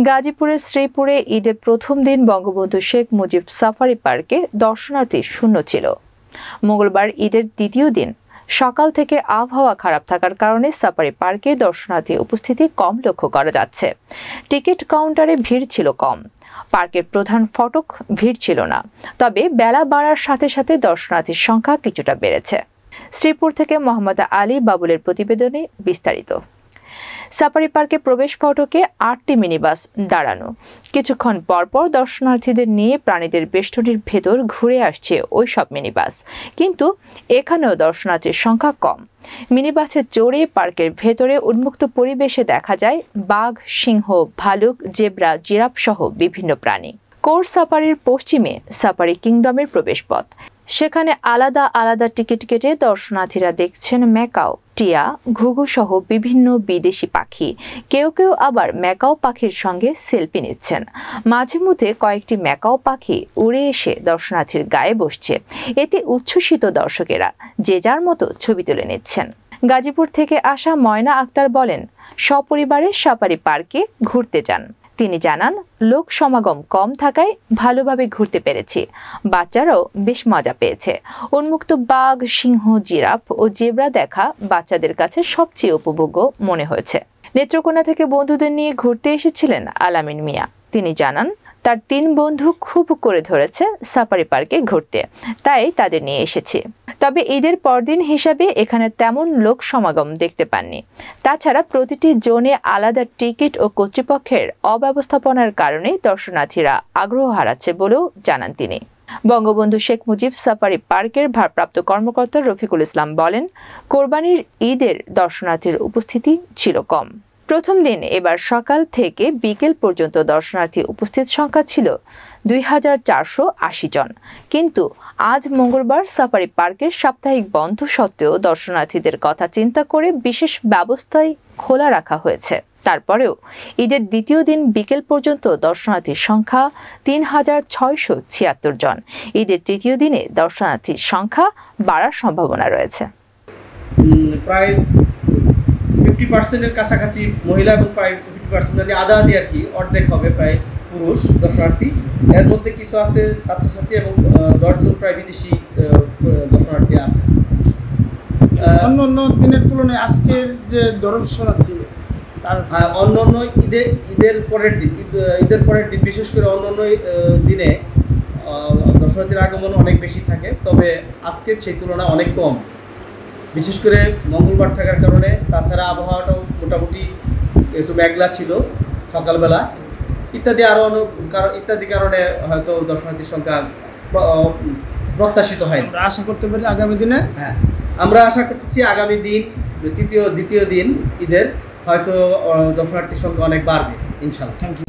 গাজীপুরের শ্রীপুরে ঈদের প্রথম দিন বঙ্গবন্ধু শেখ মুজিব সাফারি পার্কে দর্শনার্থী শূন্য ছিল। মঙ্গলবার ঈদের দ্বিতীয় দিন সকাল থেকে আবহাওয়া খারাপ থাকার কারণে সাফারি পার্কে দর্শনার্থী উপস্থিতি কম লক্ষ্য করা যাচ্ছে। টিকিট কাউন্টারে ভিড় ছিল কম। পার্কের প্রধান ফটক ভিড় ছিল না, তবে বেলা বাড়ার সাথে সাথে দর্শনার্থীর সংখ্যা কিছুটা বেড়েছে। শ্রীপুর থেকে মোহাম্মদ আলী বাবুলের প্রতিবেদনে বিস্তারিত। সাফারি পার্কে প্রবেশ ফটকে ৮টি মিনিবাস দাঁড়ানো। কিছুক্ষণ পরপর দর্শনার্থীদের নিয়ে প্রাণীদের বেষ্টনীর ভেতর ঘুরে আসছে ওই সব মিনিবাস, কিন্তু এখানেও দর্শনার্থীর সংখ্যা কম। মিনিবাসে চড়ে পার্কের ভেতরে উন্মুক্ত পরিবেশে দেখা যায় বাঘ, সিংহ, ভালুক, জেব্রা, জিরাফ সহ বিভিন্ন প্রাণী। কোর সাফারির পশ্চিমে সাফারি কিংডমের প্রবেশপথ। সেখানে আলাদা আলাদা টিকিট কেটে দর্শনার্থীরা দেখছেন ম্যাকাও, টিয়া, ঘুঘু সহ বিভিন্ন বিদেশি পাখি। কেউ কেউ আবার ম্যাকাও পাখির সঙ্গে সেলফি নিচ্ছেন। মাঝে মধ্যে কয়েকটি ম্যাকাও পাখি উড়ে এসে দর্শনার্থীর গায়ে বসছে। এতে উচ্ছ্বসিত দর্শকেরা যে যার মতো ছবি তুলে নিচ্ছেন। গাজীপুর থেকে আসা ময়না আক্তার বলেন, সপরিবারে সাফারি পার্কে ঘুরতে যান। তিনি জানান, লোক সমাগম কম থাকায় ভালোভাবে ঘুরতে পেরেছি। বাচ্চারাও বেশ মজা পেয়েছে। উন্মুক্ত বাঘ, সিংহ, জিরাফ ও জেব্রা দেখা বাচ্চাদের কাছে সবচেয়ে উপভোগ্য মনে হয়েছে। নেত্রকোনা থেকে বন্ধুদের নিয়ে ঘুরতে এসেছিলেন আলামিন মিয়া। তিনি জানান, তার ৩ বন্ধু খুব করে ধরেছে সাফারি পার্কে ঘুরতে, তাই তাদের নিয়ে এসেছি। তবে ঈদের পরদিন হিসাবে এখানে তেমন লোক সমাগম দেখতে পাননি। তাছাড়া প্রতিটি জোনে আলাদা টিকিট ও কর্তৃপক্ষের অব্যবস্থাপনার কারণে দর্শনার্থীরা আগ্রহ হারাচ্ছে বলেও জানান তিনি। বঙ্গবন্ধু শেখ মুজিব সাফারি পার্কের ভারপ্রাপ্ত কর্মকর্তা রফিকুল ইসলাম বলেন, কোরবানির ঈদের দর্শনার্থীর উপস্থিতি ছিল কম। প্রথম দিন এবার সকাল থেকে বিকেল পর্যন্ত দর্শনার্থী উপস্থিত সংখ্যা ছিল ২,৪৮০ জন। কিন্তু আজ মঙ্গলবার সাফারি পার্কের সাপ্তাহিক বন্ধ সত্ত্বেও দর্শনার্থীদের কথা চিন্তা করে বিশেষ ব্যবস্থায় খোলা রাখা হয়েছে। তারপরেও ঈদের দ্বিতীয় দিন বিকেল পর্যন্ত দর্শনার্থীর সংখ্যা ৩,৬৭৬ জন। ঈদের তৃতীয় দিনে দর্শনার্থীর সংখ্যা বাড়ার সম্ভাবনা রয়েছে। প্রায় 50% কাছাকাছি মহিলা এবং প্রায় 50% মানে আধা আধি আর কি, অর্ধেক হবে প্রায় পুরুষ দর্শনার্থী। এর মধ্যে কিছু আছে ছাত্রছাত্রী এবং 10 জন প্রায় বিদেশি দর্শনার্থী আছে। অন্য দিনের তুলনায় আজকের যে দর্শনার্থী তার অন্য ঈদের পরের দিন বিশেষ করে অন্য দিনে দর্শনার্থীর আগমন অনেক বেশি থাকে, তবে আজকে সেই তুলনায় অনেক কম, বিশেষ করে মঙ্গলবার থাকার কারণে। তাছাড়া আবহাওয়াটাও মোটামুটি কিছু মেঘলা ছিল সকালবেলা, ইত্যাদি কারণে হয়তো দর্শনার্থীর সংখ্যা প্রত্যাশিত হয়। আমরা আশা করতে পারি আগামী দিনে, আমরা আশা করতেছি আগামী দিন দ্বিতীয় দিন ঈদের হয়তো দর্শনার্থীর সংখ্যা অনেক বাড়বে ইনশাআল্লাহ। Thank you.